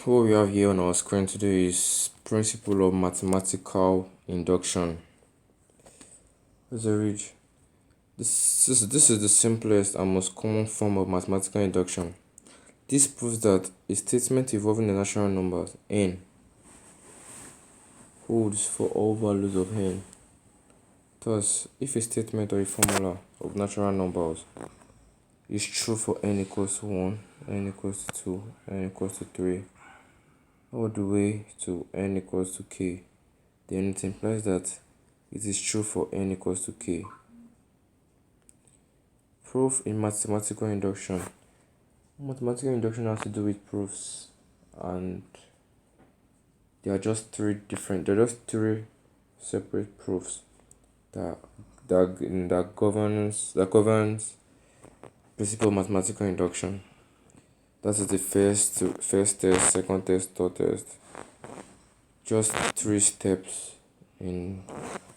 What we have here on our screen today is principle of mathematical induction. Let's read. This is the simplest and most common form of mathematical induction. This proves that a statement involving the natural numbers n holds for all values of n. Thus, if a statement or a formula of natural numbers is true for n equals to 1, n equals to 2, n equals to 3, all the way to n equals to k, then it implies that it is true for n equals to k. Proof in mathematical induction. Mathematical induction has to do with proofs, and there are just three separate proofs that governs principle of mathematical induction. That is the first test, second test, third test. Just 3 steps in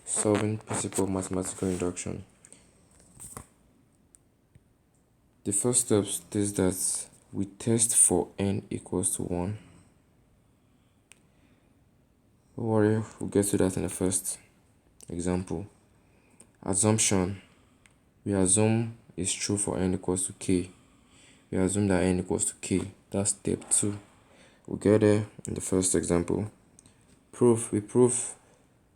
solving principle of mathematical induction. The first step is that we test for n equals to 1. Don't worry, we'll get to that in the first example. Assumption. We assume is true for n equals to k. We assume that n equals to k. That's step 2. We'll get there in the first example. Proof. We prove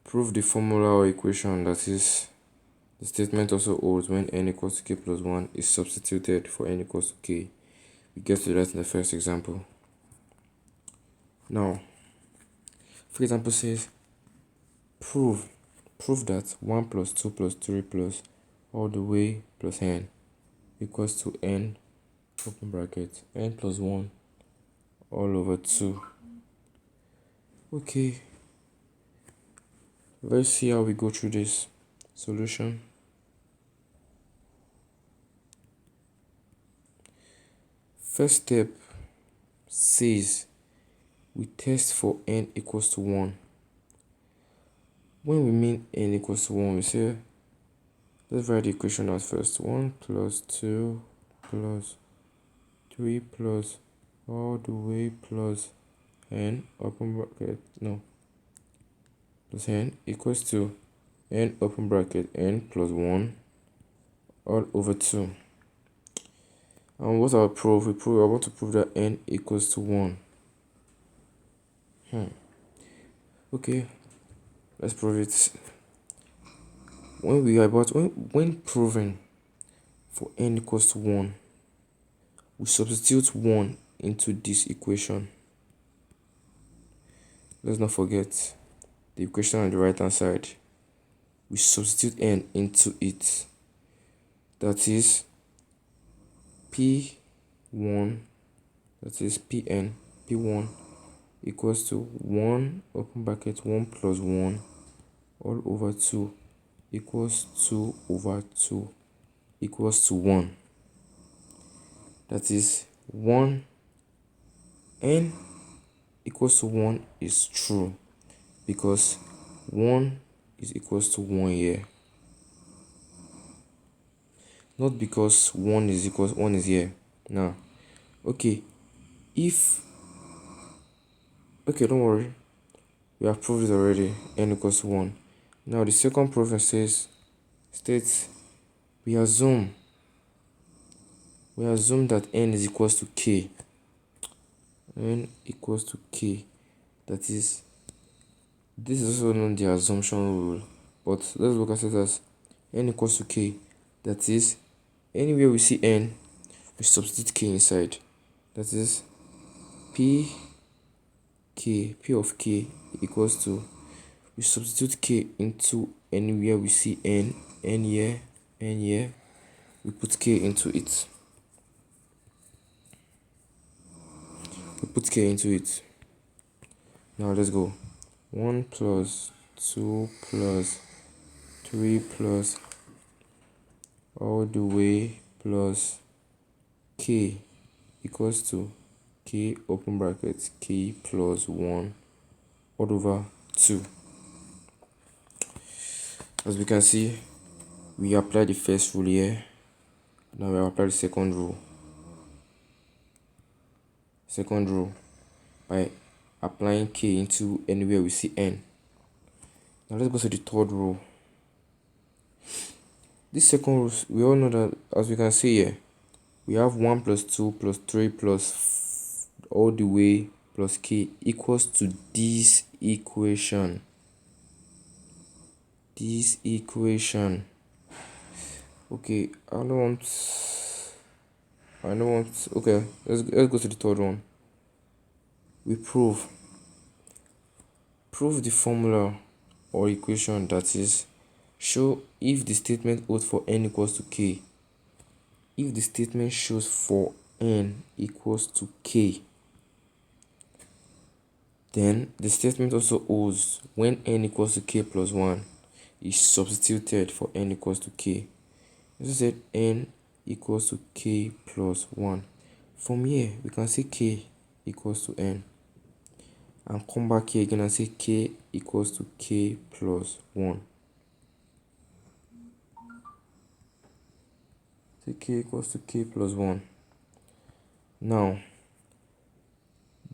the formula or equation, that is, the statement also holds when n equals to k plus 1 is substituted for n equals to k. We get to that in the first example. Now, for example says, prove that 1 plus 2 plus 3 plus all the way plus n equals to n, open bracket, n plus 1 all over 2. Okay, let's see how we go through this. Solution. First step says we test for n equals to 1. When we mean n equals to 1, we say, let's write the equation out first. 1 plus 2 plus 3 plus all the way plus n, open bracket, no, plus n equals to n, open bracket, n plus 1 all over 2. And what I'll prove, I want to prove that n equals to 1. Okay, let's prove it. When proving for n equals to 1, we substitute 1 into this equation. Let's not forget the equation on the right hand side. We substitute n into it. That is P1, that is P1 equals to 1, open bracket, 1 plus 1 all over 2 equals 2 over 2 equals to 1. That is 1, n equals to 1 is true because 1 is equals to 1 here. Not because 1 is equals 1 is here. Now, okay, don't worry, we have proved it already, n equals to 1. Now the second proof states we assume that n is equals to k. N equals to k. That is, this is also known the assumption rule, but let's look at it as n equals to k. That is, anywhere we see n, we substitute k inside. That is p of k equals to, we substitute k into anywhere we see n here, we put k into it. Now let's go. 1 plus 2 plus 3 plus all the way plus k equals to k, open bracket, k plus 1 all over 2. As we can see, we apply the first rule here. Now we apply the second rule. by applying k into anywhere we see n. Now let's go to the third row. This second row, we all know that, as we can see here, we have 1 plus 2 plus 3 plus all the way plus k equals to this equation. This equation. Okay, okay, let's go to the third one. We prove the formula or equation, that is, show if the statement holds for n equals to k. If the statement shows for n equals to k, then the statement also holds when n equals to k plus 1 is substituted for n equals to k. This said n equals to k plus 1. From here, we can say k equals to n. And come back here again and say k equals to k plus 1. Say k equals to k plus 1. Now,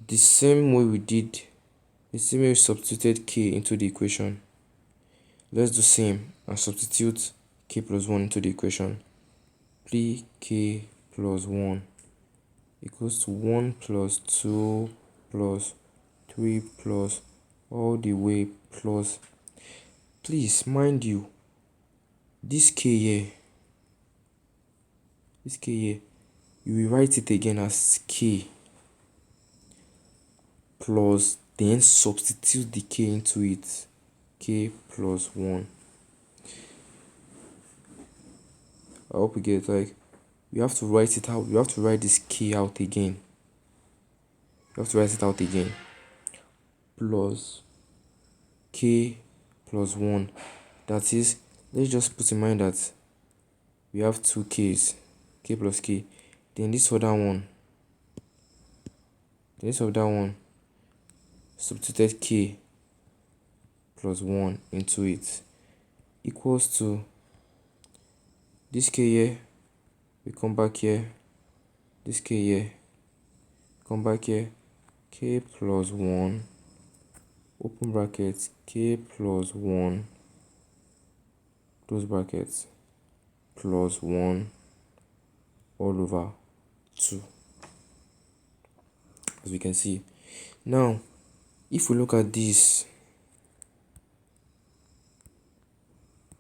the same way we substituted k into the equation, let's do same and substitute k plus 1 into the equation. 3k plus 1 equals to 1 plus 2 plus 3 plus all the way plus. Please mind you, this k here, you will write it again as k plus, then substitute the k into it, k plus 1. I hope you get it. Like, you have to write it out. You have to write this k out again. Plus k plus 1. That is, let's just put in mind that we have two k's, k plus k. Then this other one, substituted k plus 1 into it, equals to this k here, we come back here, this k here, come back here, k plus 1, open brackets, k plus 1, close brackets, plus 1 all over 2, as we can see. Now, if we look at this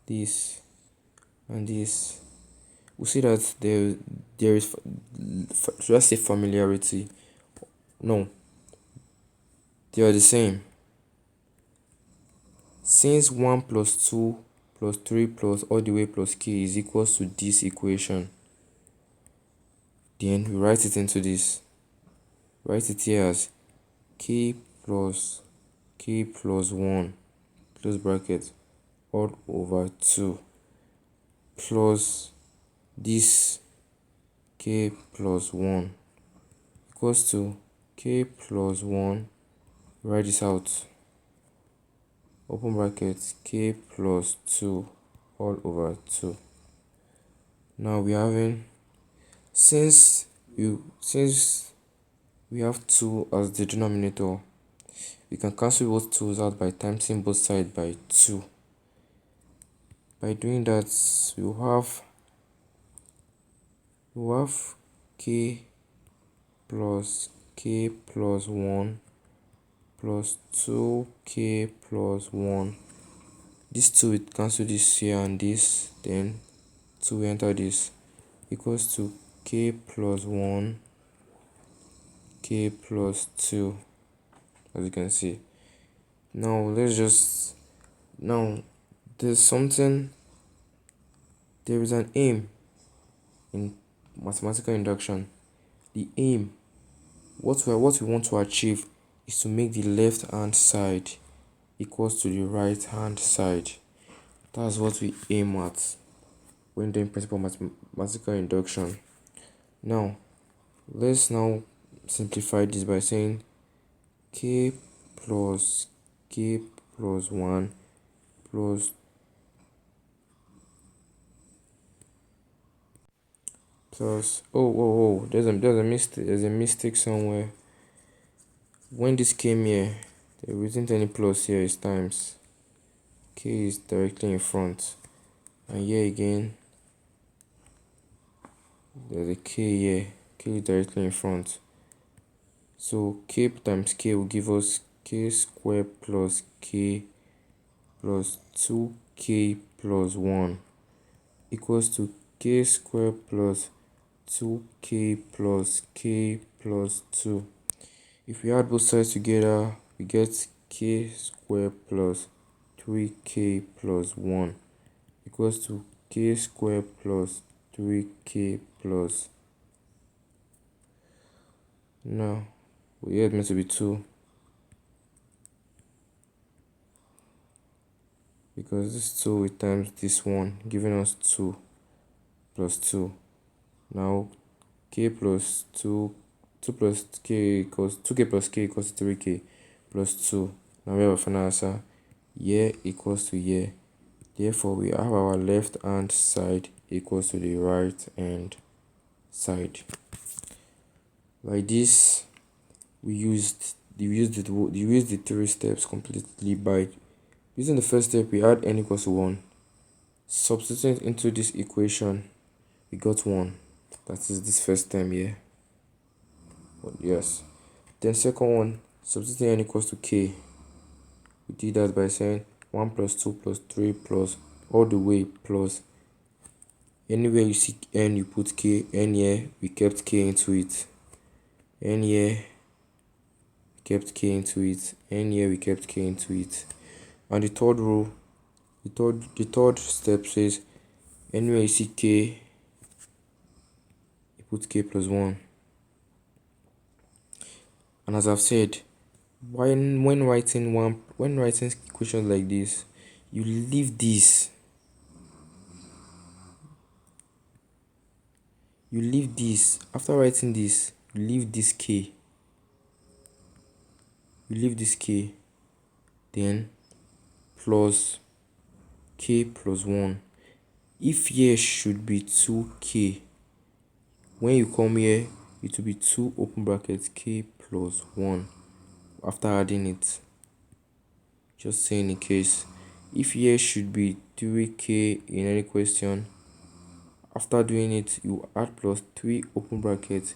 and this, we see that there is, should I say familiarity? No, they are the same. Since 1 plus 2 plus 3 plus all the way plus k is equals to this equation, then we write it into this. Write it here as k plus 1, close bracket, all over 2, plus this k plus 1 equals to k plus 1, write this out, open bracket, k plus 2 all over 2. Now we are having, since we have 2 as the denominator, we can cancel both 2's out by timesing both sides by 2. By doing that, we have k plus 1 plus 2k plus 1. This 2 will cancel this here and this, then 2 will enter this, equals to k plus 1, k plus 2, as you can see. Now there's there is an aim in mathematical induction. The aim, what we want to achieve, is to make the left hand side equals to the right hand side. That's what we aim at when doing principal mathematical induction. Now let's simplify this by saying k plus 1 plus there's a mistake somewhere. when this came here, there isn't any plus here, it's times. K is directly in front, and here again there's a K here. K is directly in front, so K times K will give us K squared plus K plus 2K plus 1 equals to K squared plus 2K plus K plus 2. If we add both sides together, we get K squared plus 3K plus 1 equals to K squared plus 3K plus. Now, here it's meant to be 2, because this 2 we times this 1, giving us 2 plus 2. Now, K plus 2, 2 plus K equals 2K plus K equals 3K plus 2. Now we have a final answer. Here equals to here. Therefore, we have our left hand side equals to the right hand side. Like this, we used the 3 steps completely. By using the first step, we add n equals to 1. Substituting into this equation, we got 1. That is this first term here. Yes. Then second one, substituting n equals to k. We did that by saying 1 plus 2 plus 3 plus all the way plus. Anywhere you see n, you put k. N here, we kept k into it. N here, we kept k into it. N here, we kept k into it. And the third row, the third step says anywhere you see k, you put k plus 1. And as I've said, when writing equations like this, you leave this. After writing this, you leave this k. Then plus k plus 1. If here should be 2k, when you come here, it will be 2 open brackets k plus 1 after adding it. Just saying in case. If here should be 3k in any question, after doing it, you add plus 3 open brackets.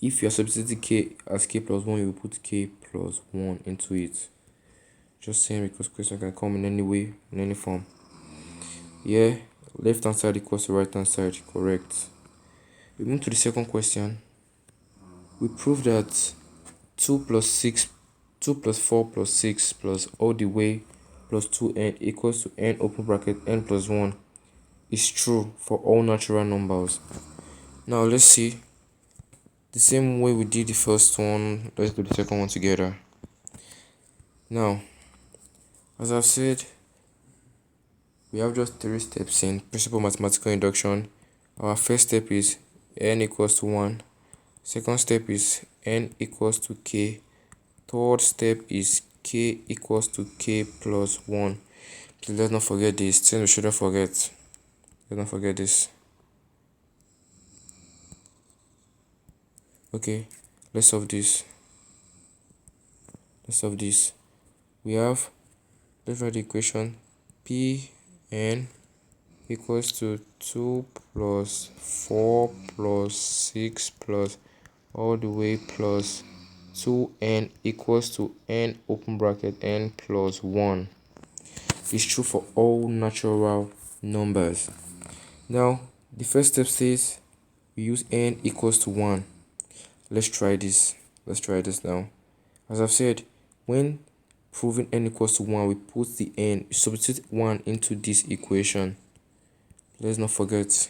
If you are substituting k as k plus 1, you will put k plus 1 into it. Just saying, because question can come in any way, in any form. Yeah, left hand side equals to right hand side, correct. We move to the second question. We prove that 2 plus 4 plus 6 plus all the way plus 2n equals to n open bracket n plus 1 is true for all natural numbers. Now let's see. The same way we did the first one, let's do the second one together. Now, as I've said, we have just 3 steps in principal mathematical induction. Our first step is n equals to 1. Second step is n equals to k. Third step is k equals to k plus 1. Please let's not forget this. Thing we shouldn't forget. Let's not forget this. Okay, let's solve this. We have, let's write the equation Pn equals to 2 plus 4 plus 6 plus all the way plus 2n equals to n open bracket n plus 1. It's true for all natural numbers. Now, the first step says we use n equals to 1. Let's try this now. As I've said, when proving n equals to 1, we put the n, substitute 1 into this equation. Let's not forget.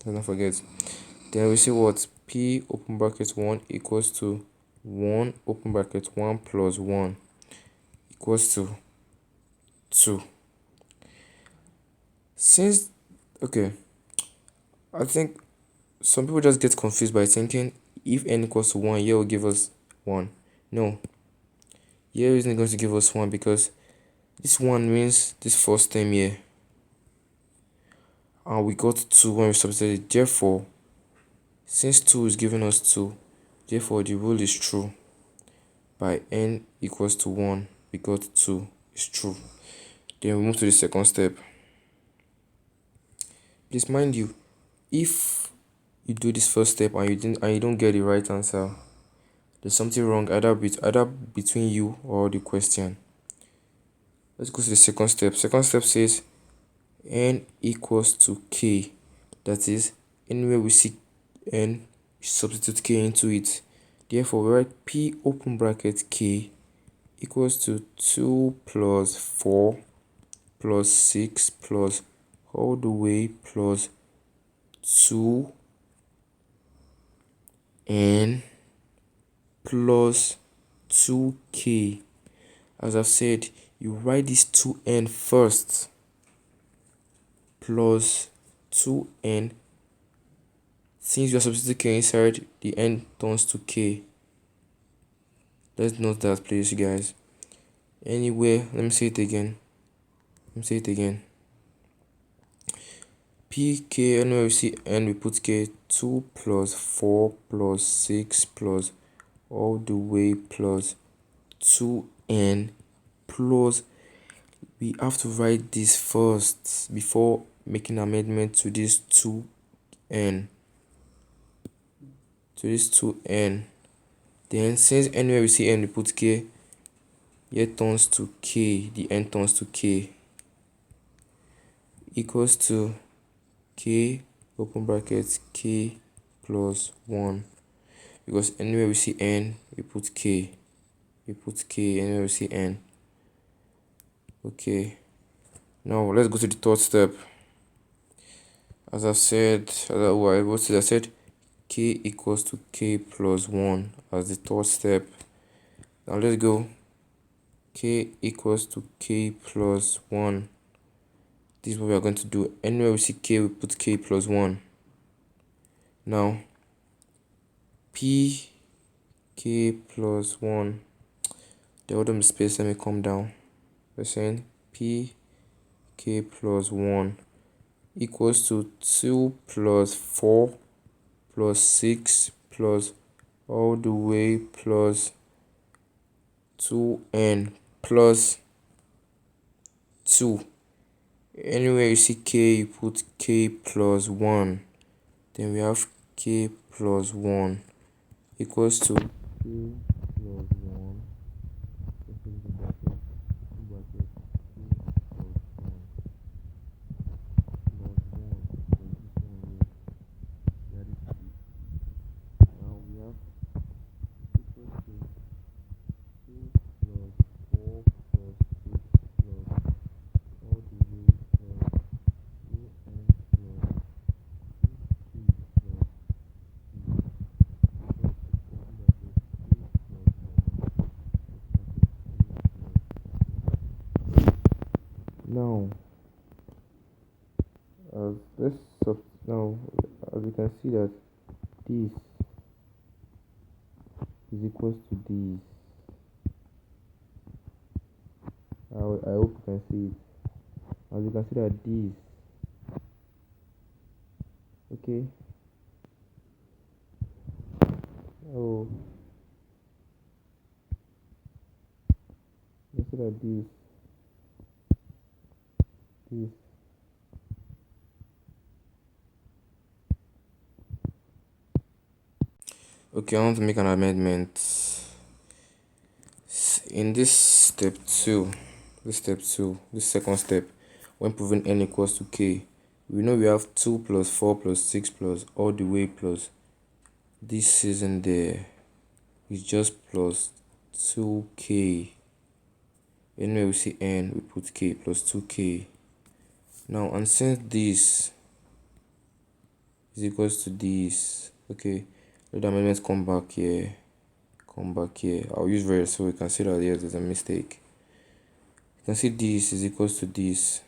Then we see what p open bracket 1 equals to 1 open bracket 1 plus 1 equals to 2. Since, okay, I think some people just get confused by thinking if n equals to 1, here will give us 1. No, here isn't going to give us 1 because this 1 means this first term here, and we got 2 when we substituted it. Therefore, since 2 is giving us 2, Therefore, the rule is true. By n equals to 1, we got 2 is true. Then we move to the second step. Please mind you, if you do this first step and you don't get the right answer, there's something wrong either between you or the question. Let's go to the second step. Second step says n equals to k. That is, anywhere we see n, we substitute k into it. Therefore, we write p open bracket k equals to 2 plus 4 plus 6 plus all the way plus 2n plus 2k. As I've said, you write this 2n first plus 2n. Since you are substituting k inside, the n turns to k. Let's note that, please, you guys. Anywhere, let me say it again. pk, anywhere we see n, we put k. 2 plus 4 plus 6 plus all the way plus 2n plus, we have to write this first before making amendment to this 2n. Then since anywhere we see n, we put k. Here turns to k, the n turns to k, equals to k open bracket k plus 1. Because anywhere we see n, we put k. Anywhere we see n. Okay, now let's go to the third step. As I said, I said k equals to k plus 1 as the third step. Now let's go. K equals to k plus 1. This is what we are going to do. Anywhere we see k, we put k plus 1. Now, p k plus 1. The order of space, let me come down. We're saying p k plus 1 equals to 2 plus 4 plus 6 plus all the way plus 2n plus 2. Anywhere you see k, you put k plus 1. Then we have k plus 1 equals to k plus 1. Now, as you can see that this is equals to this. I hope you can see it. As you can see that this, okay. Oh, let's see that this. Okay, I want to make an amendment. In this second step, when proving n equals to k, we know we have 2 plus 4 plus 6 plus all the way plus. This isn't there. It's just plus 2k. Anywhere we see n, we put k plus 2k. Now, and since this is equals to this, okay, let the amendment come back here. I'll use red so we can see that here there's a mistake. You can see this is equals to this.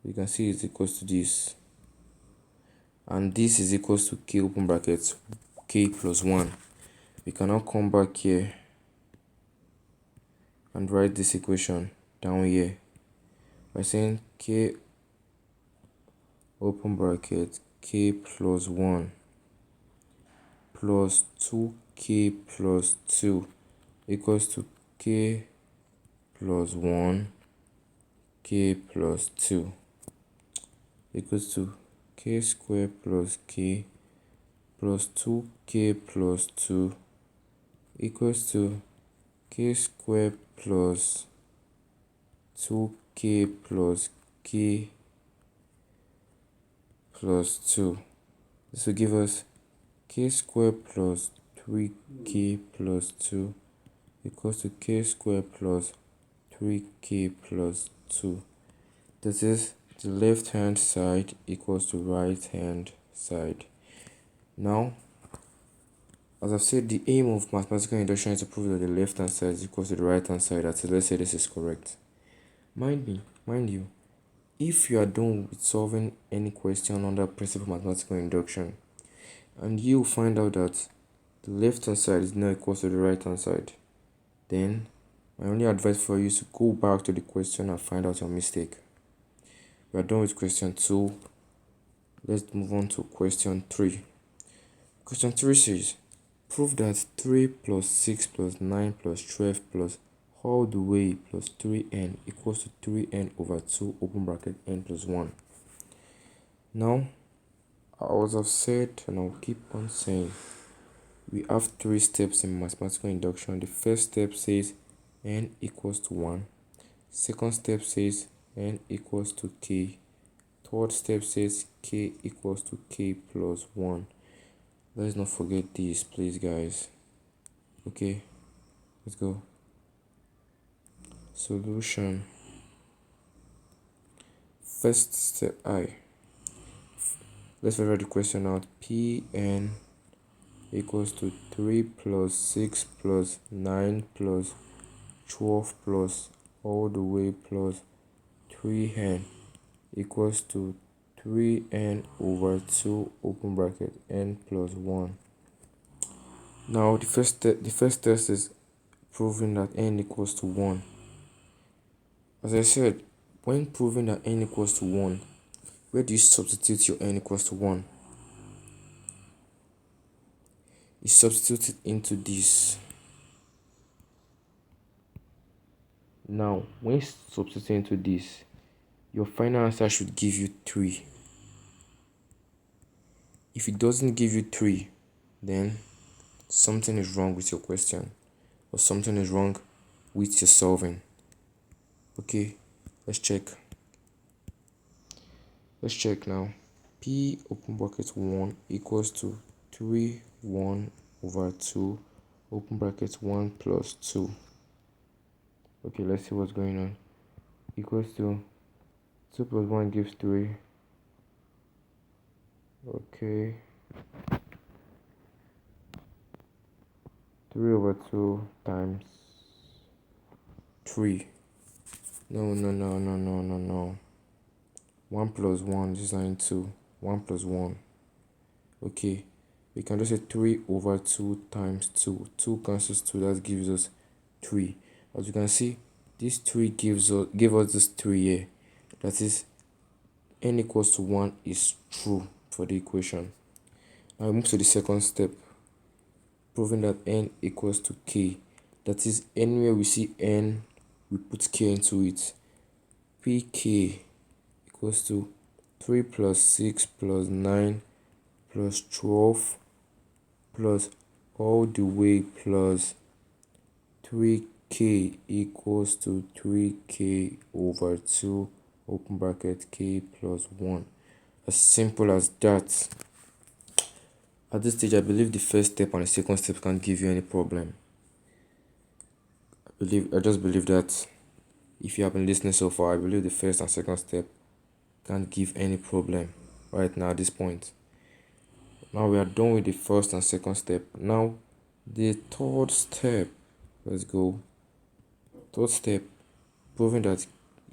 You can see it's equals to this. And this is equals to k open brackets k plus 1. We can now come back here and write this equation down here by saying k open bracket k plus 1 plus 2k plus 2 equals to k plus 1 k plus 2 equals to k squared plus k plus 2k plus 2 equals to k squared plus 2k plus k plus 2. This will give us k squared plus 3k plus 2 equals to k squared plus 3k plus 2. This is the left hand side equals to right hand side. Now, as I've said, the aim of mathematical induction is to prove that the left hand side is equal to the right hand side. That is, let's say this is correct. Mind you, if you are done with solving any question under principle of mathematical induction, and you find out that the left hand side is now equal to the right hand side, then my only advice for you is to go back to the question and find out your mistake. We are done with question 2. Let's move on to question 3. Question 3 says, prove that 3 plus 6 plus 9 plus 12 plus all the way plus 3n equals to 3n over 2 open bracket n plus 1. Now, as I've said and I'll keep on saying, we have 3 steps in mathematical induction. The first step says n equals to 1. Second step says n equals to k. Third step says k equals to k plus 1. Let's not forget this, please, guys. Okay, let's go. Solution. First step I. Let's figure the question out. Pn equals to 3 plus 6 plus 9 plus 12 plus all the way plus 3n equals to 3n over 2 open bracket n plus 1. Now the first test is proving that n equals to 1. As I said, when proving that n equals to 1, where do you substitute your n equals to 1? You substitute it into this. Now, when substituting into this, your final answer should give you 3. If it doesn't give you 3, then something is wrong with your question, or something is wrong with your solving. Okay, let's check. Let's check now. P open bracket 1 equals to 3 1 over 2 open bracket 1 plus 2. Okay, let's see what's going on. Equals to 2 plus 1 gives 3. Okay. 3 over 2 times 3. No. 1 plus 1, this is 2. 1 plus 1. Okay. We can just say 3 over 2 times 2. 2 cancels 2, that gives us 3. As you can see, this 3 give us this 3 here. That is, n equals to 1 is true for the equation. Now we move to the second step, proving that n equals to k. That is, anywhere we see n, we put k into it. Pk equals to 3 plus 6 plus 9 plus 12 plus all the way plus 3k equals to 3k over 2 open bracket k plus 1. As simple as that. At this stage, I believe the first step and the second step can't give you any problem. I just believe that if you have been listening so far, I believe the first and second step can't give any problem right now at this point. Now we are done with the first and second step. Now the third step. Let's go. Third step, proving that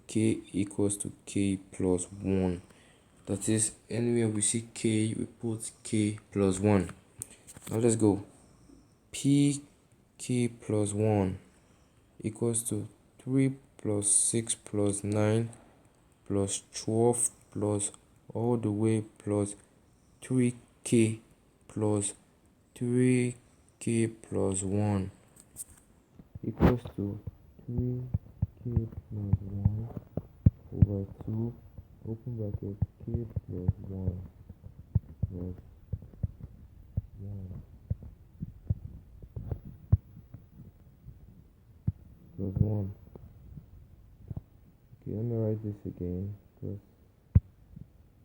k equals to k plus 1. That is, anywhere we see k, we put k plus 1. Now let's go. P k plus 1 equals to 3 plus 6 plus 9 plus 12 plus all the way plus 3k plus 3k plus 1 equals to 3k plus 1 over 2 open bracket k plus 1 plus 1 plus 1. Okay, let me write this again because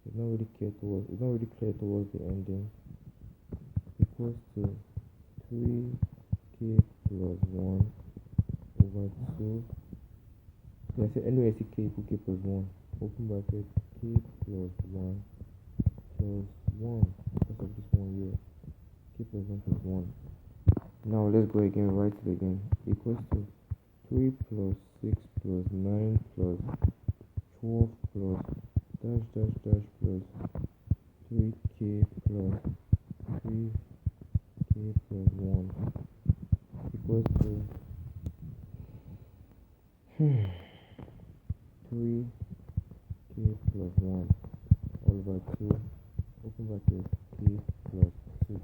it's not really clear towards the ending. Equals to 3k plus 1 over 2. Yeah, so anyway, I see k equal k plus 1. Open bracket k plus 1 plus 1 because of this one here. K plus 1 plus 1. Now let's go again, write it again. Equals to 3 plus 6 plus 9 plus 12 plus dash dash dash plus 3k plus 3k plus 1 equals to 3k plus 1 all over 2 open bracket k plus 2.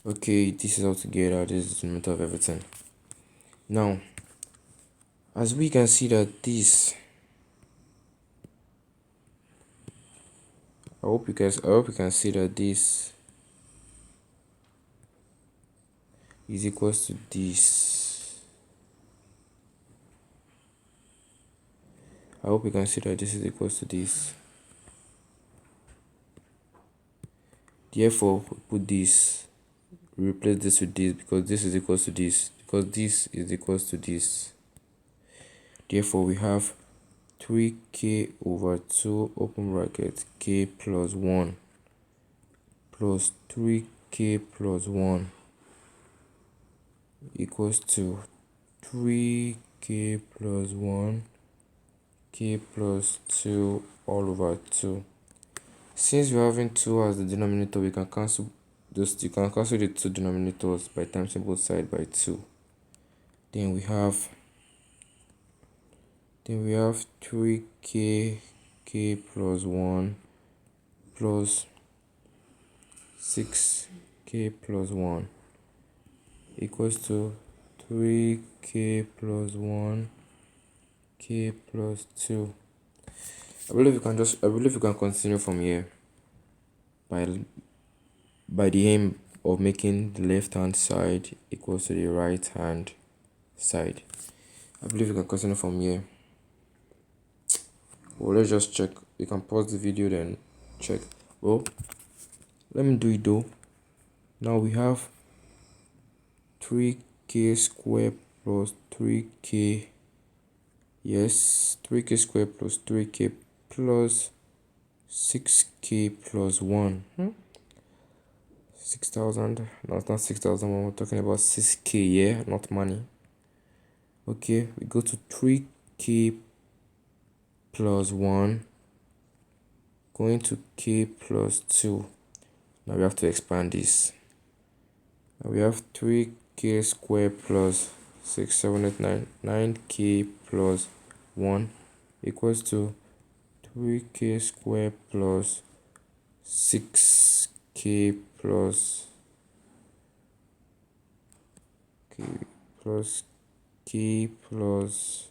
Okay, this is how to get out. This is the denominator of everything. Now, as we can see that this, I hope you can see that this is equals to this. I hope you can see that this is equals to this. Therefore, we put this, we replace this with this because this is equals to this, because this is equals to this. Therefore, we have 3k over 2 open bracket k plus 1 plus 3k plus 1 equals to 3k plus 1 k plus 2 all over 2. Since we're having 2 as the denominator, we can cancel this. You can cancel the two denominators by timesing both sides by 2. Then we have 3k k plus 1 plus 6k plus 1 equals to 3k plus 1 k plus 2. I believe you can continue from here by the aim of making the left hand side equals to the right hand side. I believe you can continue from here. Well, let's just check. You can pause the video then check. Well, let me do it though. Now we have 3k squared plus 3k. Yes, 3k squared plus 3k plus 6k plus 1. 6,000. No, it's not 6,000. We're talking about 6k, yeah, not money. Okay, we go to 3k plus 1 going to k plus 2. Now we have to expand this. Now we have 3k squared plus 6, 7, 8, 9, 9k plus 1 equals to 3k squared plus 6k plus k plus k plus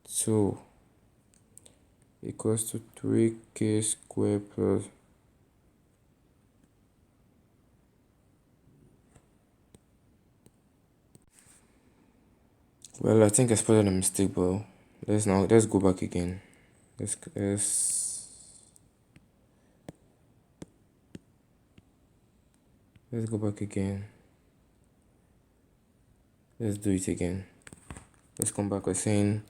2 equals to 3k squared plus well, I think I spelled a mistake, but let's go back again. Let's go back again. Let's do it again. Let's come back. We're saying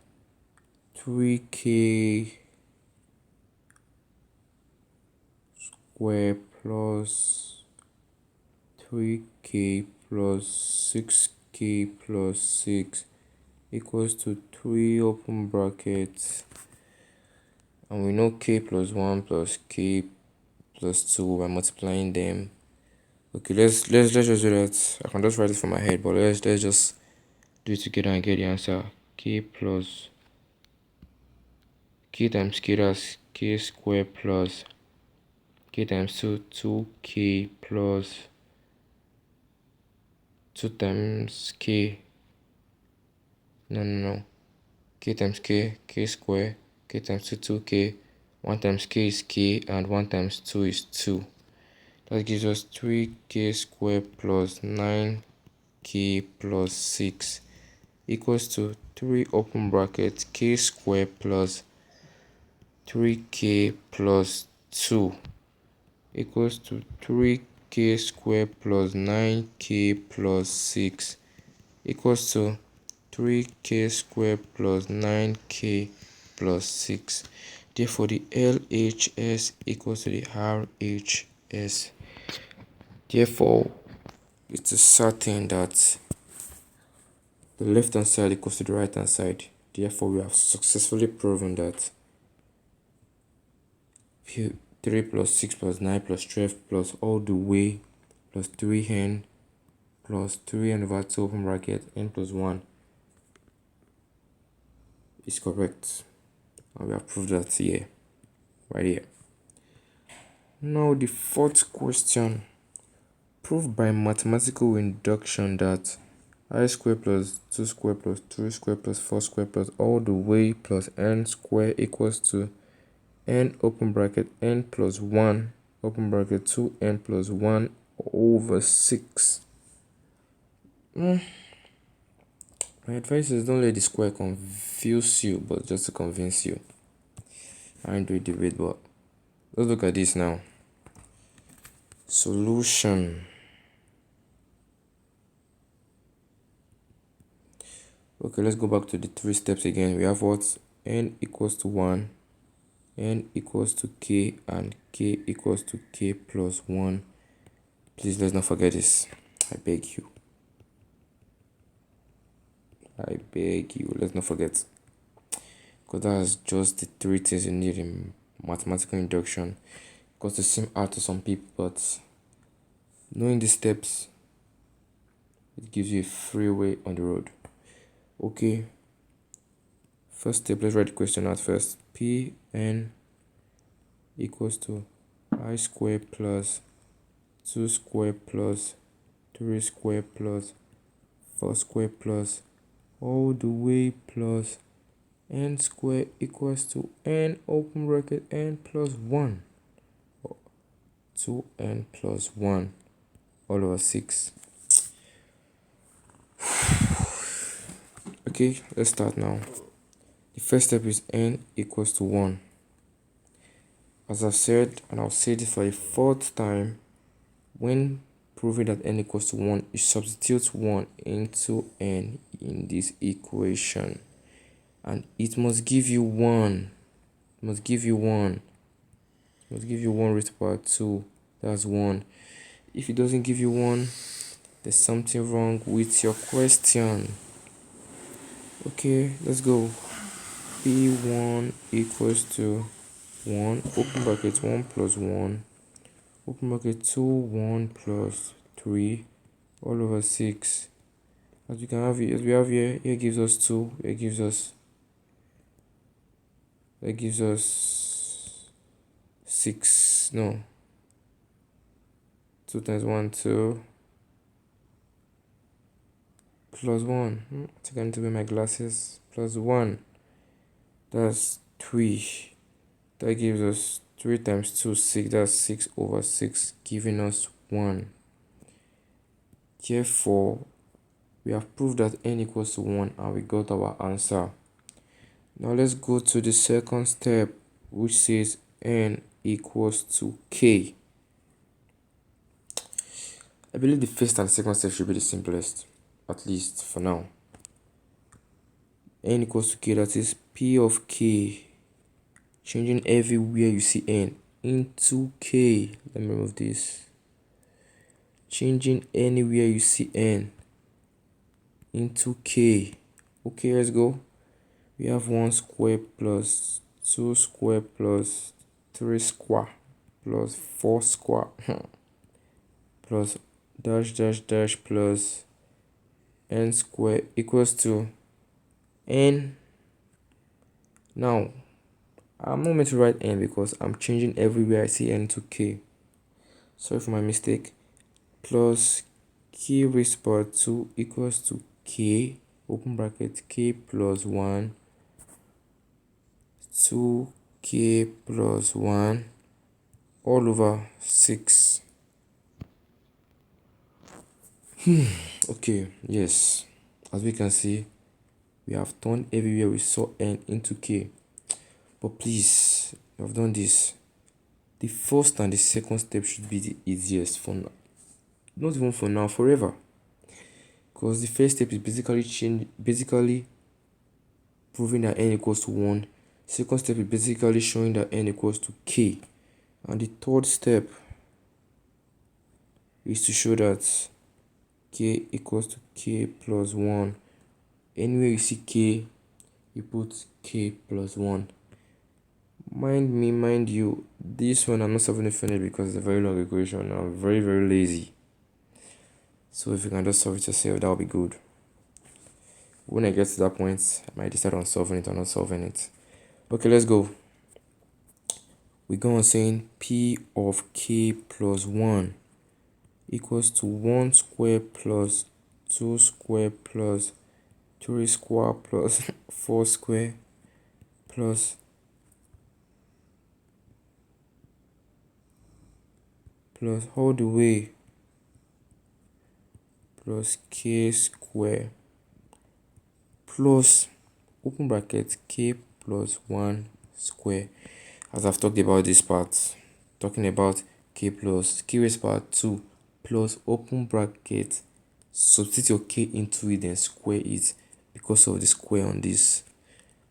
3k square plus 3k plus 6k plus 6 equals to 3 open brackets, and we know k plus 1 plus k plus 2 by multiplying them. Okay, let's just do that. I can just write it from my head, but let's just do it together and get the answer. K plus k times k, that's k squared plus k times 2, 2k plus 2 times k, no, k times k square, k times 2, 2k, 1 times k is k, and 1 times 2 is 2. That gives us 3k squared plus 9k plus 6 equals to 3 open brackets k squared plus 3k plus 2 equals to 3k squared plus 9k plus 6 equals to 3k squared plus 9k plus 6. Therefore, the LHS equals to the RHS. Therefore, it is certain that the left hand side equals to the right hand side. Therefore, we have successfully proven that 3 plus 6 plus 9 plus 12 plus all the way plus 3n plus 3n over 2 open bracket n plus 1 is correct. And we have proved that here, right here. Now the fourth question. Prove by mathematical induction that I squared plus 2 squared plus 3 squared plus 4 squared plus all the way plus n squared equals to n open bracket n plus 1 open bracket 2n plus 1 over 6. My advice is don't let the square confuse you, but just to convince you. I ain't doing debate, but let's look at this now. Solution. Okay, let's go back to the 3 steps again. We have what? N equals to 1, n equals to k, and k equals to k plus 1. Please, let's not forget this. I beg you. Let's not forget. Because that's just the 3 things you need in mathematical induction. Because they seem hard to some people, but knowing the steps, it gives you a free way on the road. Okay, first step, let's write the question out first. Pn equals to I squared plus 2 squared plus 3 squared plus 4 squared plus all the way plus n squared equals to n open bracket n plus 1 2n plus 1 all over 6. Okay, let's start now. The first step is n equals to 1. As I've said, and I'll say this for a fourth time, when proving that n equals to 1, you substitute 1 into n in this equation, and it must give you 1. It must give you 1. It must give you 1 raised to power 2. That's 1. If it doesn't give you 1, there's something wrong with your question. Okay, let's go. P1 equals to 1, open bracket 1 plus 1, open bracket 2, 1 plus 3, all over 6. As we can have it, as we have here gives us 2, here gives us 6, no, 2 times 1, 2, plus 1, I think I need to wear my glasses, plus 1, that's 3, that gives us 3 times 2, 6, that's 6 over 6, giving us 1. Therefore, we have proved that n equals to 1 and we got our answer. Now let's go to the second step, which says n equals to k. I believe the first and second step should be the simplest, at least for now. N equals to k, that is p of k, changing everywhere you see n into k. Let me remove this. Changing anywhere you see n into k. Okay, let's go. We have 1 square plus 2 square plus 3 square plus 4 square plus dash dash dash plus n square equals to n. Now, I'm not meant to write n because I'm changing everywhere I see n to k. Sorry for my mistake. Plus k raised to power 2 equals to k, open bracket, k plus 1, 2k plus 1 all over 6. Okay, yes. As we can see, we have turned everywhere we saw n into k. But please, you have done this. The first and the second step should be the easiest for now. Not even for now, forever. Because the first step is basically proving that n equals to 1. Second step is basically showing that n equals to k. And the third step is to show that k equals to k plus 1. Anywhere you see k, you put k plus 1. Mind you, this one I'm not solving it finally because it's a very long equation. I'm very, very lazy. So if you can just solve it yourself, that would be good. When I get to that point, I might decide on solving it or not solving it. Okay, let's go. We go on saying p of k plus 1 equals to 1 square plus 2 square plus 3 square plus 4 square plus all the way plus k square plus open bracket k plus 1 square. As I've talked about this part, talking about k plus k raised to power 2 plus open bracket, substitute your k into it and square it because of the square on this.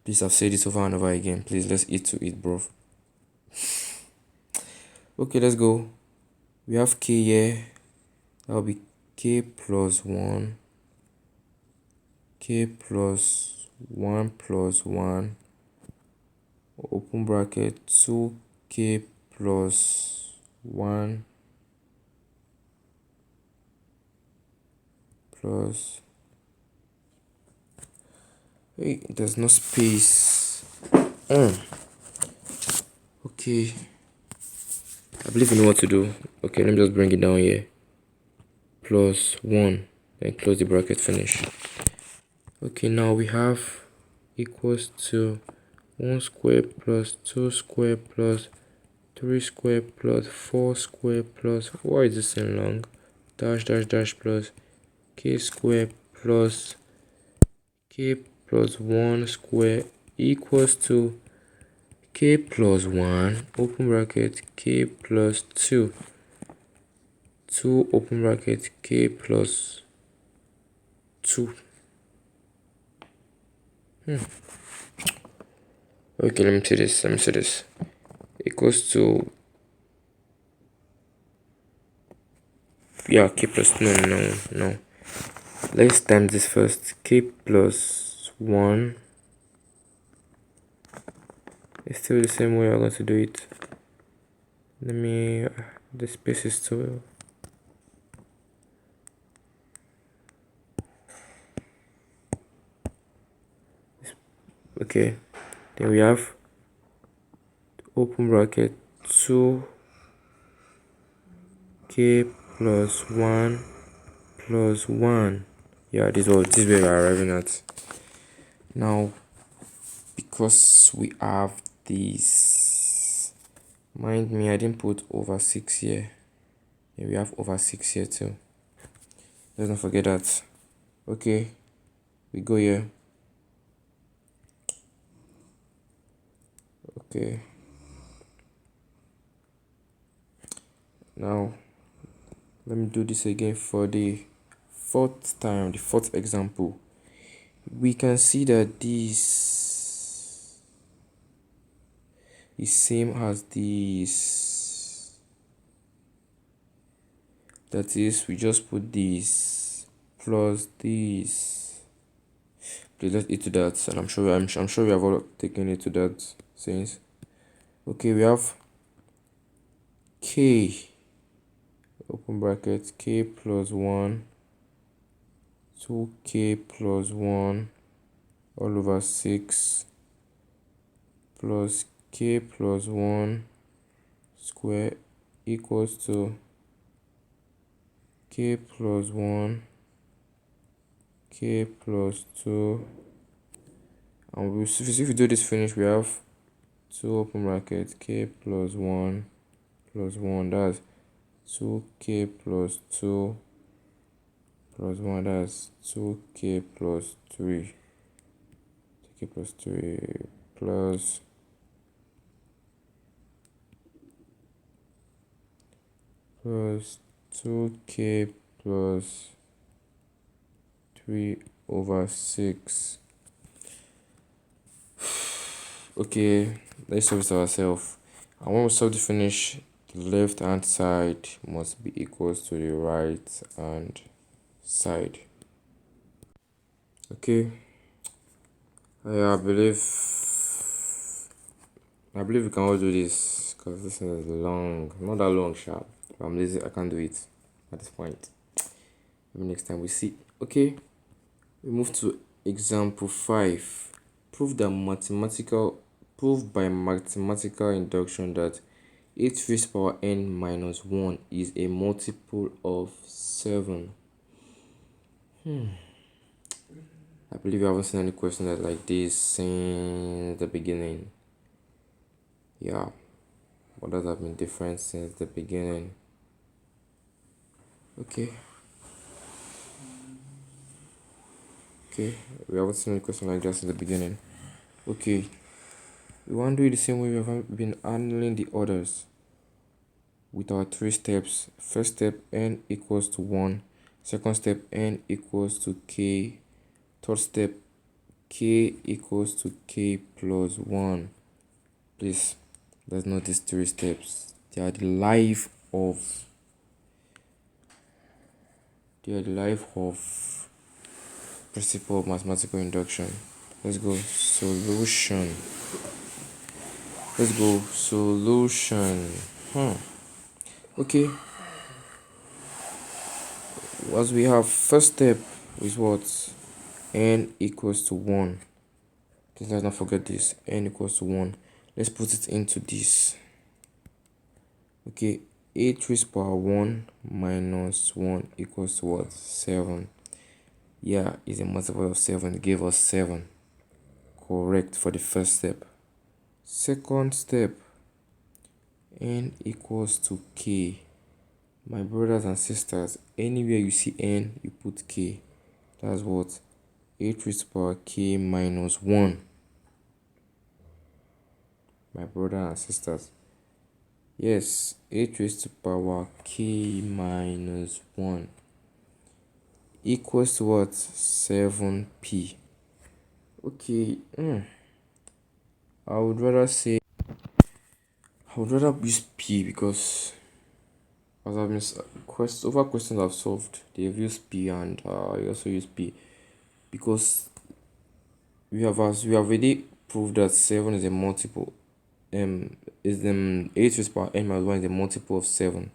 Please, I've said this over and over again. Please, let's eat to it, bro. Okay, let's go. We have k here. That will be k plus 1, k plus 1 plus 1, open bracket, 2k plus 1 plus, hey, there's no space. Okay, I believe you know what to do. Okay, let me just bring it down here. Plus 1, then close the bracket, finish. Okay, now we have equals to 1 square plus 2 square plus 3 square plus 4 square plus, why is this in long, dash dash dash plus k square plus k plus 1 square equals to k plus 1, open bracket, k plus 2, 2 open bracket, k plus 2. Okay, let me see this. Equals to, yeah, k plus, no. Let's times this first. K plus 1. It's still the same way I'm going to do it. Let me, the space is still, okay. Then we have open bracket 2k plus 1 plus 1. Yeah, this is where we're arriving at. Now, because we have this, mind me, I didn't put over 6 here. Yeah, we have over 6 here too. Let's not forget that. Okay, we go here. Okay. Now, let me do this again for the fourth time, the fourth example. We can see that this is same as this. That is, we just put this plus this. Please let's eat to that, and I'm sure we have all taken it to that since. Okay, we have k, open bracket, k plus 1, 2k plus 1 all over 6 plus k plus 1 square equals to k plus 1 k plus 2, and if we do this finish, we have 2 open bracket k plus 1 plus 1, that's 2k plus 2 plus 1, that's 2k plus 3, 2k plus 3 plus 2k plus 3 over 6. Okay, let's solve this ourselves. And when we solve the finish, the left hand side must be equals to the right hand side. Okay, I believe we can all do this because this is long, not that long, sharp. I'm lazy, I can't do it at this point. Maybe next time we see. Okay, we move to example 5. Prove by mathematical induction that 8 raised power n minus 1 is a multiple of 7. I believe you haven't seen any question that like this since the beginning. Yeah, what does have been different since the beginning? Okay, we haven't seen any question like that since the beginning. Okay, we want to do it the same way we have been handling the others with our 3 steps. First step, n equals to 1. Second step, n equals to k. Third step, k equals to k plus 1. Please, let's note these 3 steps. They are the life of principle of mathematical induction. Let's go solution. Okay, as we have, first step is what? N equals to 1. Please let's not forget this. N equals to 1. Let's put it into this. Okay, 8 raised power 1 minus 1 equals to what? 7. Yeah, it's a multiple of 7. It gave us 7. Correct for the first step. Second step, n equals to k. My brothers and sisters, anywhere you see n, you put k. That's what? 8 raised to power k minus 1. My brothers and sisters. Yes, 8 raised to power k minus 1 equals to what? 7p. Okay, I would rather use p because as I've been over questions I've solved, they've used p, and I also use p because we have already proved that 7 is a multiple. 8 raised to power n minus 1 is a multiple of 7.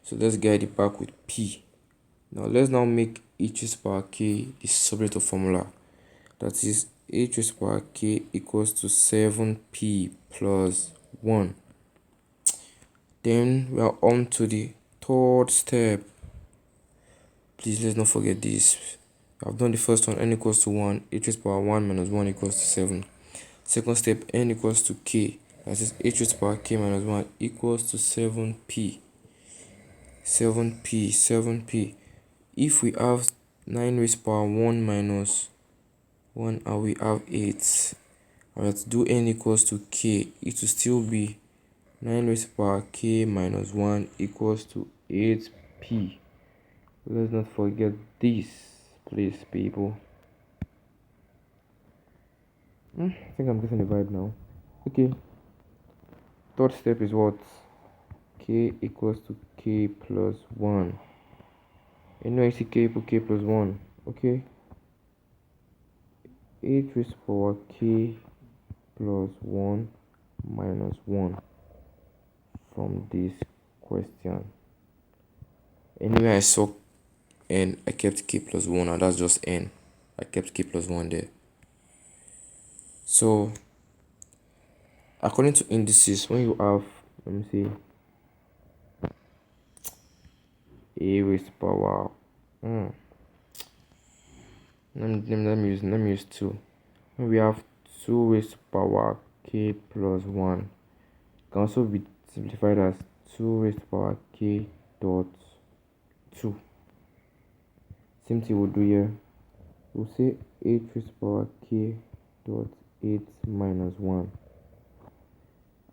So let's get it back with p. Now let's now make 8 raised to power k the subject of formula. That is 8 raised to power k equals to 7p plus 1. Then we are on to the third step. Please let's not forget this. I've done the first one, n equals to 1, 8 raised to power 1 minus 1 equals to 7. Second step, n equals to k. That is 8 raised to power k minus 1 equals to 7p. 7p. If we have 9 raised to power 1 minus 1 and we have 8, I have to do n equals to k. It will still be 9 raised to power k minus 1 equals to 8p. Let's not forget this, please, people. I think I'm getting the vibe now. Okay. Third step is what? K equals to k plus 1. And now I see k equal k plus 1. Okay. 8 raised to power k plus 1 minus 1 from this question. Anyway, I saw n, I kept k plus 1, and that's just n. I kept k plus 1 there. So according to indices, when you have, let me see, a raised to power, let me use 2. When we have 2 raised to power k plus 1, can also be simplified as 2 raised to power k dot 2. Same thing we'll do here. We'll say 8 raised to power k dot 8 minus 1.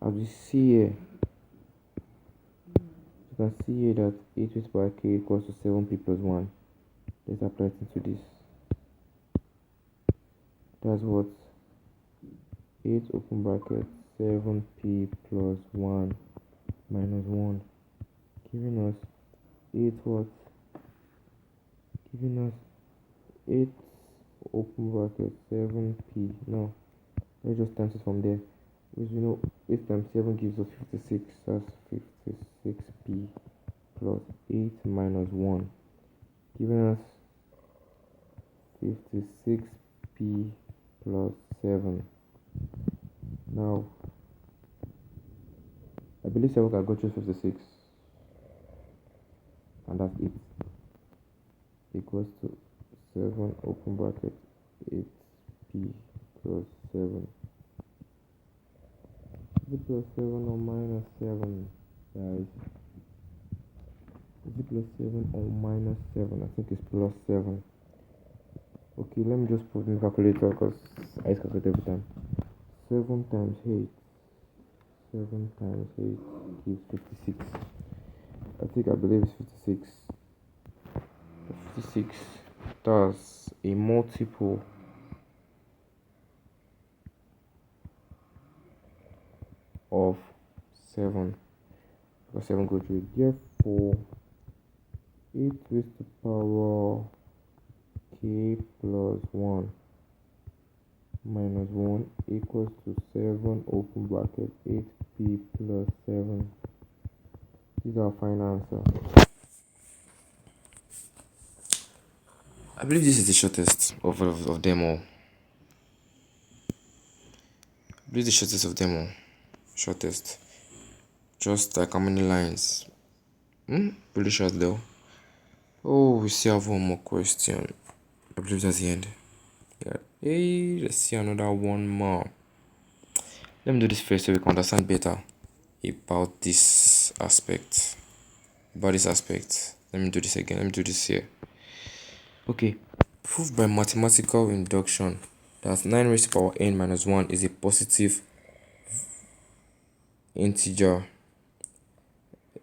As we see here, you can see here that 8 raised to power k equals to 7p plus 1. Let's apply it into this. That's what? 8 open bracket 7p plus 1 minus 1, giving us 8 what? Giving us 8 open bracket 7p. No, let's just times it from there, because we know 8 times 7 gives us 56. That's 56p plus 8 minus 1, giving us 56p plus 7. Now, I believe 7 can go through 56, and that's 8 equals to 7 open bracket 8p plus 7. Is it plus 7 or minus 7, guys? Is it plus 7 or minus 7? I think it's plus 7. Okay, let me just put in the calculator, because I calculate every time. 7 times 8. 7 times 8 gives 56. I believe it's 56. 56. That's a multiple of 7. Because 7 goes through it. Therefore, 8 raised to power k plus 1 minus 1 equals to 7 open bracket 8p plus 7. This is our final answer. I believe this is the shortest of them all. I believe the shortest of them all. Shortest. Just like how many lines? Pretty short though. Oh, we still have one more question. I believe that's the end. Yeah. Hey, let's see another one more. Let me do this first so we can understand better about this aspect. Let me do this again. Let me do this here. Okay. Prove by mathematical induction that 9 raised to power n minus 1 is a positive integer.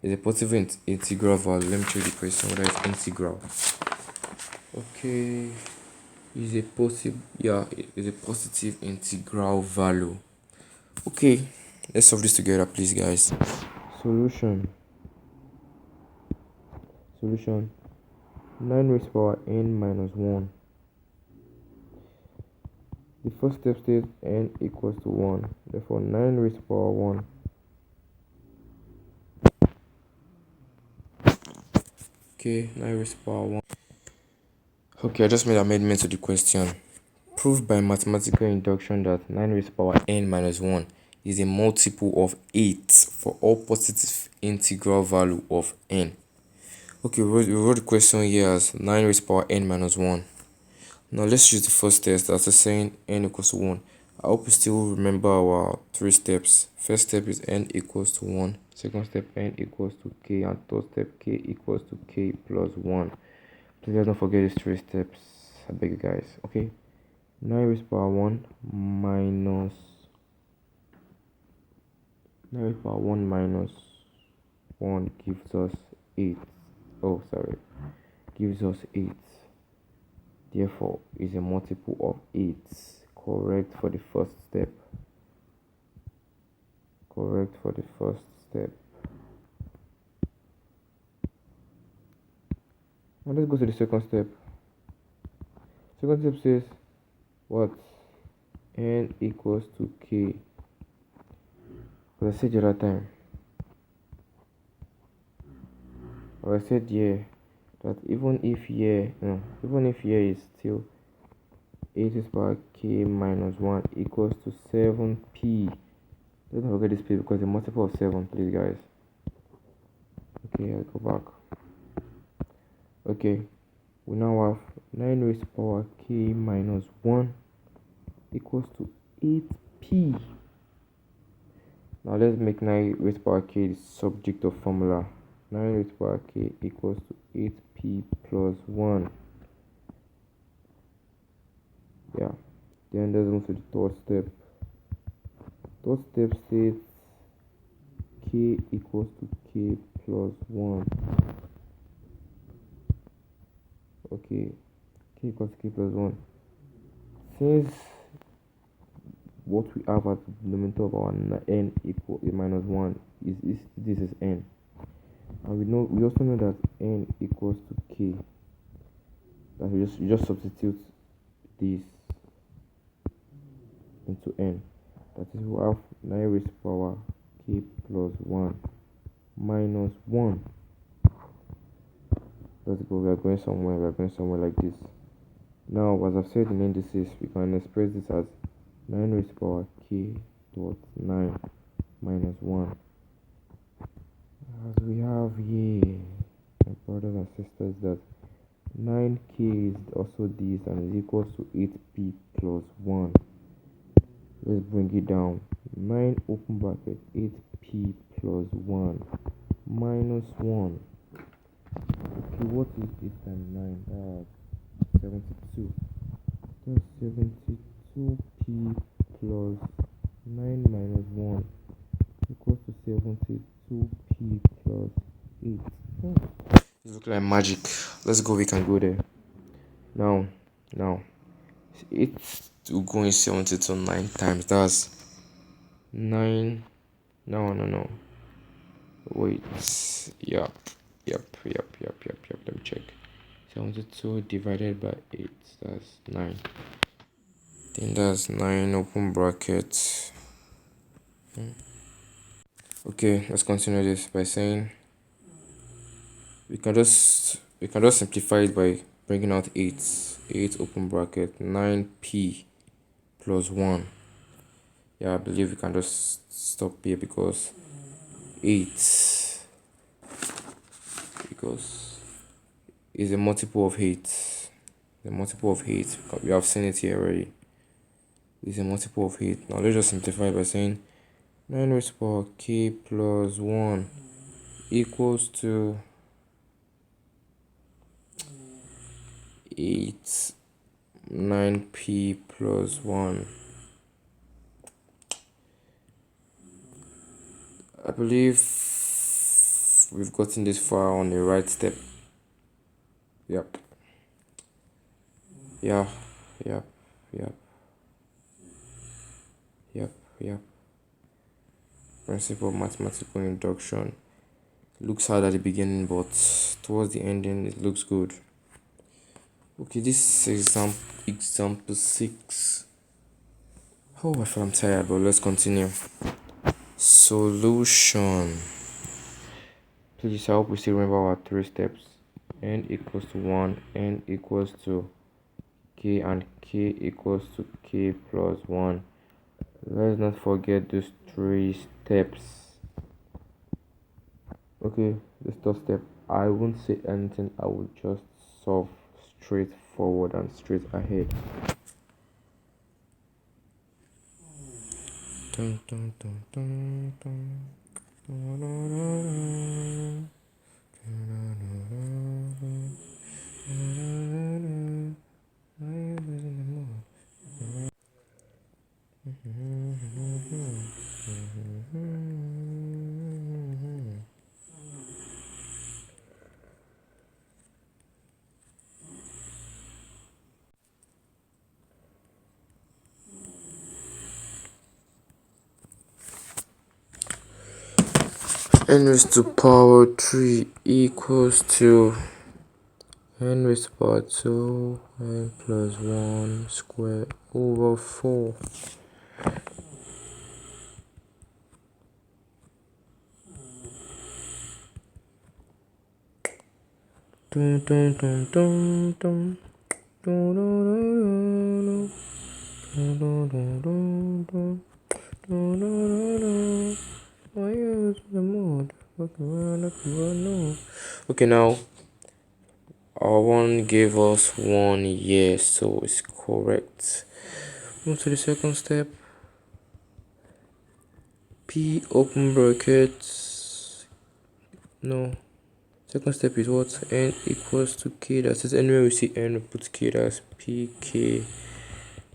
Is a positive integral value. Let me show you the question whether it's integral. Okay. Is a positive integral value. Okay, let's solve this together, please, guys. Solution 9 raised to power n minus 1. The first step states n equals to 1. Therefore, 9 raised to power 1. Okay, 9 raised to power 1. Okay, I just made amendment to the question. Prove by mathematical induction that 9 raised to power n minus 1 is a multiple of 8 for all positive integral value of n. Okay, we wrote the question here as 9 raised to power n minus 1. Now let's use the first test that's saying n equals to 1. I hope you still remember our 3 steps. First step is n equals to 1. Second step, n equals to k. And third step, k equals to k plus 1. Please don't forget these 3 steps. I beg you guys. Okay. 9 raised to power 1 minus 9 raised to power 1 minus 1 gives us 8. Oh, sorry. Gives us 8. Therefore, is a multiple of 8. Correct for the first step. Now let's go to the second step. Second step says what? N equals to k. As I said the other time, or I said here, that even if here is still 8 raised to power k minus 1 equals to 7p Don't forget this place because a multiple of 7, please, guys. Okay, I'll go back. Okay, we now have 9 raised to power k minus 1 equals to 8p. Now let's make 9 raised to power k the subject of formula. 9 raised to power k equals to 8p plus 1. Yeah, then let's move to the third step. Third step states k equals to k plus 1. Okay, k equals to k plus 1. Since what we have at the denominator of our n equal minus 1 is this is n, and we also know that n equals to k, that you just substitute this into n. That is, we have 9 raised to power k plus 1 minus 1. Let's go, we are going somewhere like this. Now, as I've said in indices, we can express this as 9 raised to power k dot 9 minus 1. As we have here, my brothers and sisters, that 9k is also this and is equals to 8p plus 1. Let's bring it down. 9 open bracket 8p plus 1 minus 1. Okay, what is 8 times 9? That's 72. That's 72p plus 9 minus 1 equals to 72p plus 8. It looks like magic. Let's go, we can go there. Now, 8 to go in 72 9 times. That's 9. No. Wait. Yep. Let me check. 72 divided by 8. That's 9. Then that's 9 open bracket. Okay, let's continue this by saying we can just simplify it by bringing out 8 open bracket 9p plus 1. Yeah, I believe we can just stop here because 8 is a multiple of 8. The multiple of 8, we have seen it here already. Is a multiple of 8. Now let's just simplify by saying 9 raised to power k plus 1 equals to 8 9p plus 1. I believe we've gotten this far on the right step. Yep. Principle of mathematical induction. Looks hard at the beginning, but towards the ending it looks good. Okay, this example 6. Oh, I feel I'm tired, but let's continue. Solution. Please, I hope we still remember our 3 steps. N equals to 1, n equals to k, and k equals to k plus 1. Let's not forget those 3 steps. Okay, the third step, I won't say anything, I will just solve straight forward and straight ahead. Dun, dun, dun, dun, dun. Dun, dun, dun, n raised to power 3 equals to n raised to power 2 n plus 1 square over 4. Dun, dun, dun, dun, dun. Dun, dun, dun, dun, dun, dun, dun, dun. No, no, no, no. Why you in the mood? No. Okay, now our one gave us 1 year, so it's correct. Move to the second step. P open brackets. No. Second step is what? N equals to K. That is anywhere we see N, we put K. That's PK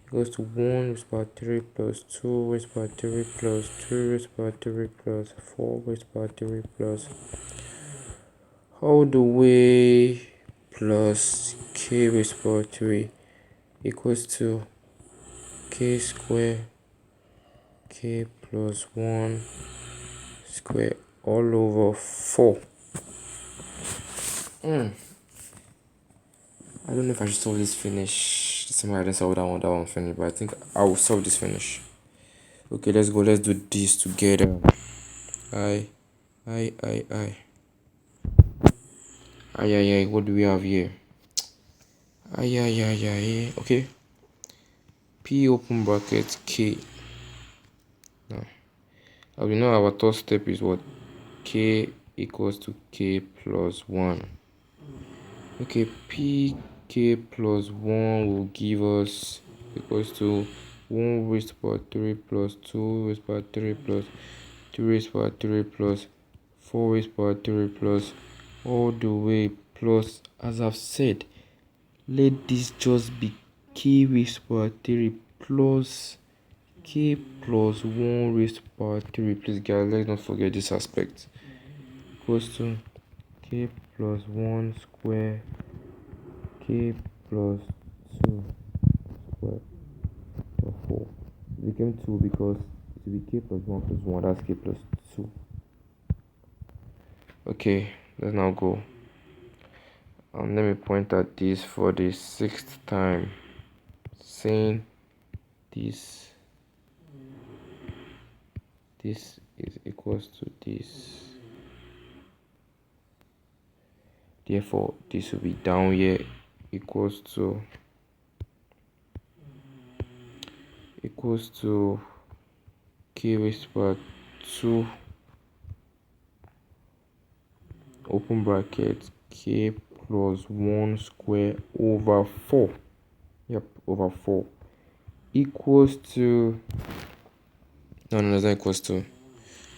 equals to 1 raised by 3 plus 2 raised by 3 plus 3 raised by 3 plus 4 raised by 3 plus all the way plus K raised by 3 equals to K square K plus 1 square all over 4. I don't know if I should solve this finish. Somehow I didn't solve that one finish, but I think I will solve this finish. Okay, let's go. Let's do this together. I. What do we have here? Okay. P open bracket K. Now, as we know, our third step is what? K equals to K plus 1. Okay, PK plus 1 will give us equals to 1 raised by 3 plus 2 raised by 3 plus 2 raised by 3 plus 4 raised by 3 plus all the way plus, as I've said, let this just be K raised by 3 plus K plus 1 raised by 3. Please guys, let's not forget this aspect. Equals to K plus 1 square K plus 2 square plus 4. It became 2 because it will be K plus 1 plus 1. That's K plus 2. Okay, let's now go. And let me point at this for the 6th time, saying this is equals to this. Therefore, this will be down here equals to K raised by 2 open bracket K plus 1 square over 4. Yep, over 4 equals to, no, that's not equals to,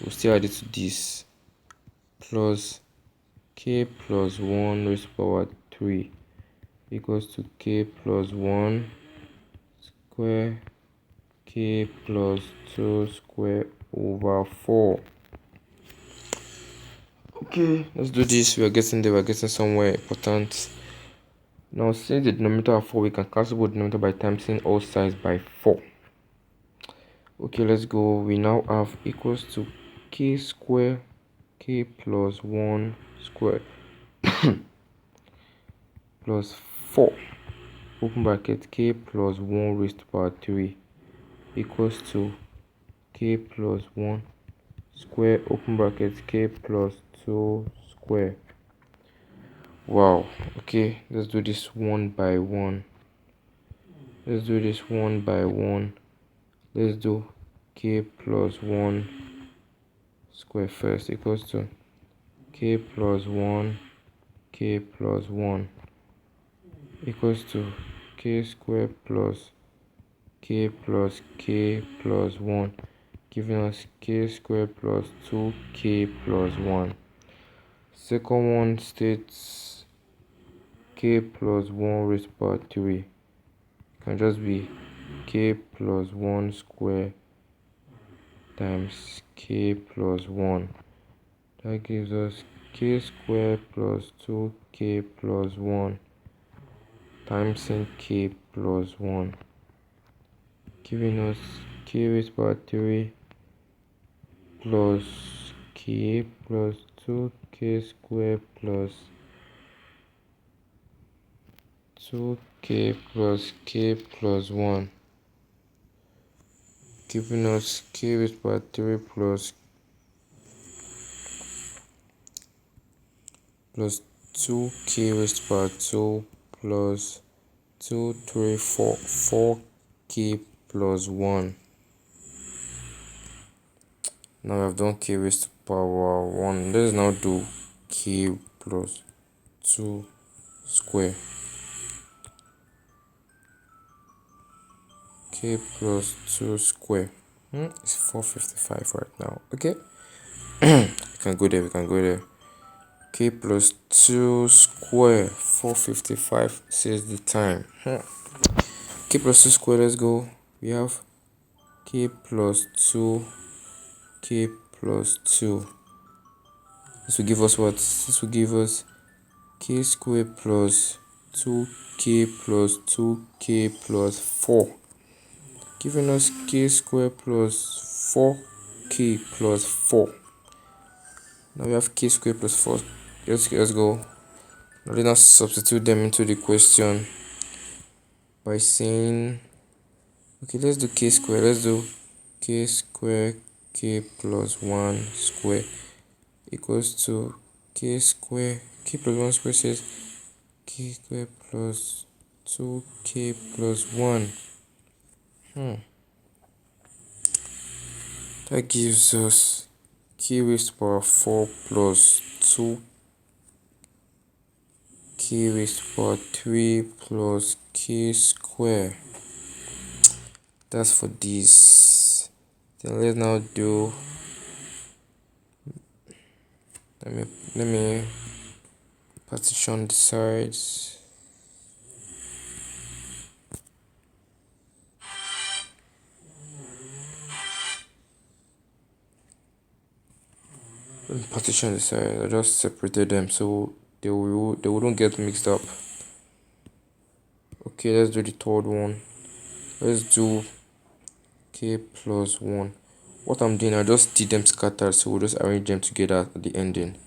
we'll still add it to this, plus K plus 1 raised to power 3 equals to K plus 1 square K plus 2 square over 4. Okay, let's do this. We are getting there. We are getting somewhere important. Now, since the denominator of 4, we can cancel both denominator by timesing all sides by 4. Okay, let's go. We now have equals to K square K plus 1 square plus 4 open bracket K plus 1 raised to power 3 equals to K plus 1 square open bracket K plus 2 square. Wow. Okay, let's do this one by one. Let's do K plus 1 square first equals to K plus 1 K plus 1 equals to K square plus K plus K plus 1, giving us K square plus 2K plus 1. Second one states K plus 1 raised by 3. It can just be K plus 1 square times K plus 1. That gives us K square plus 2K plus 1 times K plus 1, giving us K raised by 3 plus K plus 2K square plus 2K plus K plus 1, giving us K raised by 3 plus 2K raised by 2 plus 2, 3, 4, 4K plus 1. Now we have done k raised to power 1. Let's now do k plus 2 square. K plus 2 square. It's 455 right now. Okay. We can go there. We can go there. K plus 2 square. 455 says the time. K plus 2 square. Let's go. We have k plus 2. K plus 2. This will give us what? This will give us k squared plus 2k plus 2k plus 4, giving us k squared plus 4k plus 4. Now we have k squared plus 4. Let's go. Now let's substitute them into the question by saying, okay, let's do k squared. Let's do k squared k plus 1 square equals to k squared k plus 1 square says k squared plus 2k plus 1. That gives us k raised to power 4 plus 2k raised to power 3 plus k square. That's for this. Then let's now do, let me partition the sides. Partition the sides. I just separated them so they wouldn't get mixed up. Okay, let's do the third one. Let's do k plus 1. What I'm doing, I just did them scattered, so we'll just arrange them together at the ending.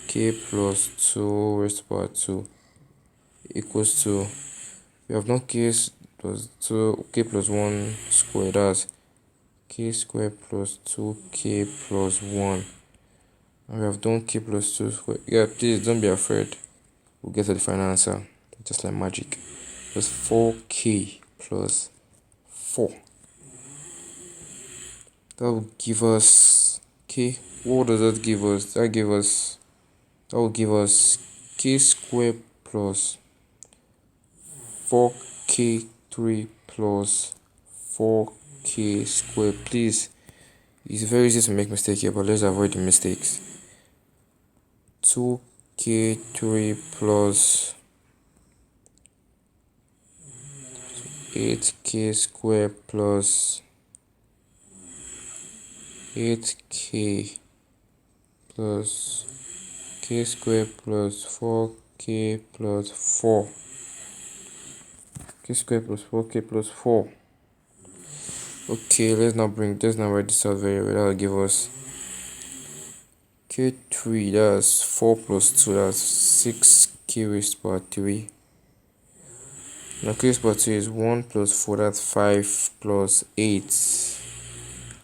K plus 2 raised to power 2 equals to, we have done k plus 2, k plus 1 squared, that's k squared plus 2k plus 1. And we have done k plus 2 squared. Yeah, please don't be afraid. We'll get to the final answer, just like magic. Plus 4k plus 4. That will give us k. What does that give us? That will give us k squared plus 4k3 plus 4k squared. Please, it's very easy to make mistake here, but let's avoid the mistakes. 2k3 plus 8k squared plus 8k plus k squared plus 4k plus 4. K squared plus 4k plus 4. Okay, let's now write this out very well. That will give us k3, that's 4 plus 2, that's 6k raised to power 3. Now k raised to power 2 is 1 plus 4, that's 5 plus 8.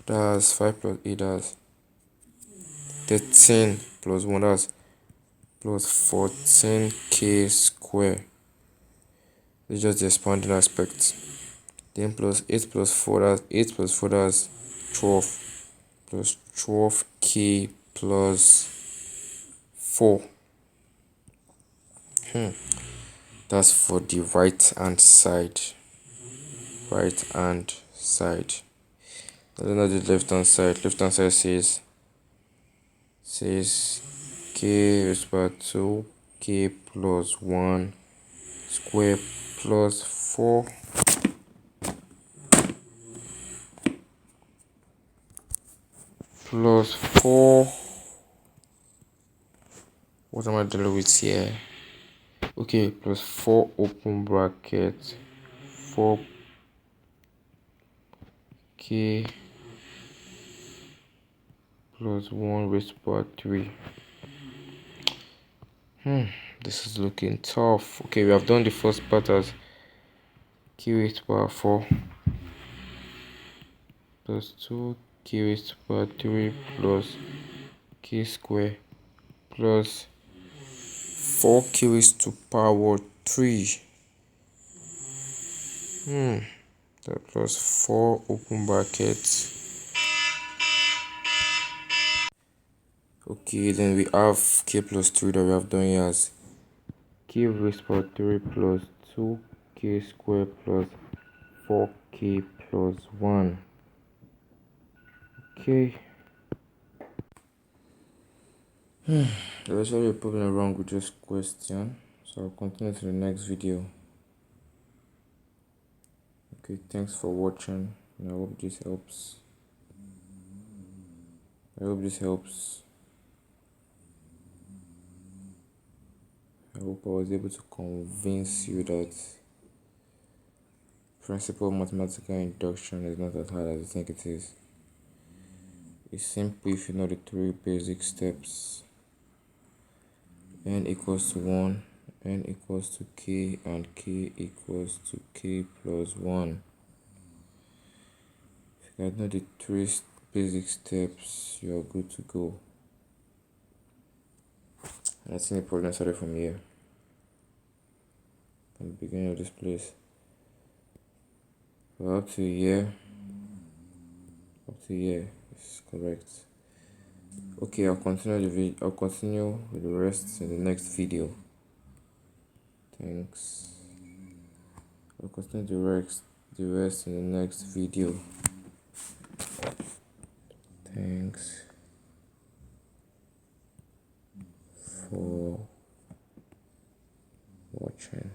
That's 5 plus 8, that's 13 plus 1, that's plus 14k square. It's just the expanding aspect. Then plus 8 plus 4, that's 8 plus 4, that's 12 plus 12k plus 4. That's for the right hand side. Right hand side. Then the left hand side. Left hand side says k raised to power 2 k plus 1 square plus 4 plus 4. What am I dealing with here? Okay, plus 4 open bracket 4k plus 1 raised to power 3. This is looking tough. Okay, we have done the first part as k raised to power 4 plus 2k raised to power 3 plus k square plus 4k raised to power 3. That plus 4 open brackets Okay, then we have k plus 3 that we have done here as k raised power 3 plus 2k squared plus 4k plus 1. Okay. There's actually a problem wrong with this question, so I'll continue to the next video. Okay, thanks for watching, and I hope this helps. I hope this helps. I hope I was able to convince you that principal mathematical induction is not as hard as you think it is. It's simple if you know the 3 basic steps. N equals to 1, n equals to k, and k equals to k plus 1. If you can know the 3 basic steps, you are good to go. And I think the problem started from here, from the beginning of this place. Well, up to here is correct. Okay, I'll continue with the rest in the next video. Thanks. I'll continue the rest in the next video. Thanks for watching.